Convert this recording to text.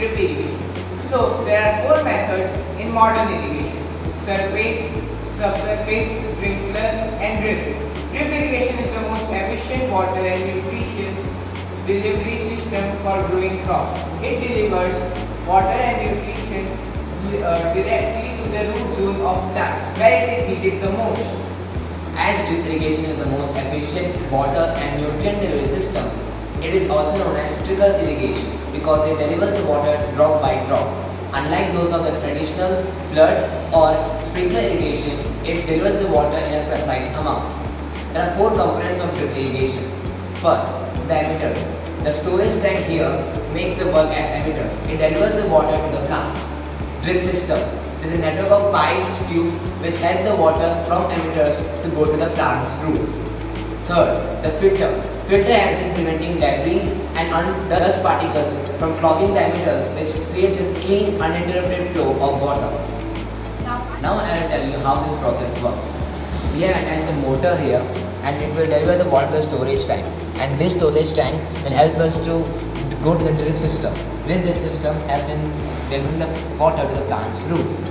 drip irrigation. So there are four methods in modern irrigation: surface, subsurface, sprinkler and drip. Drip irrigation is the most efficient water and nutrition delivery system for growing crops. It delivers water and nutrition directly to the root zone of plants where it is needed the most. As drip irrigation is the most efficient water and nutrient delivery system, it is also known as trickle irrigation because it delivers the water drop by drop. Unlike those of the traditional flood or sprinkler irrigation, it delivers the water in a precise amount. There are four components of drip irrigation. First, the emitters. The storage tank here makes the work as emitters. It delivers the water to the plants. Drip system is a network of pipes, tubes which help the water from emitters to go to the plant's roots. Third, the filter. Filter helps in preventing debris and dust particles from clogging the emitters, which creates a clean, uninterrupted flow of water. Now I will tell you how this process works. We have attached a motor here and it will deliver the water to the storage tank. And this storage tank will help us to go to the drip system. This drip system helps in delivering the water to the plant's roots.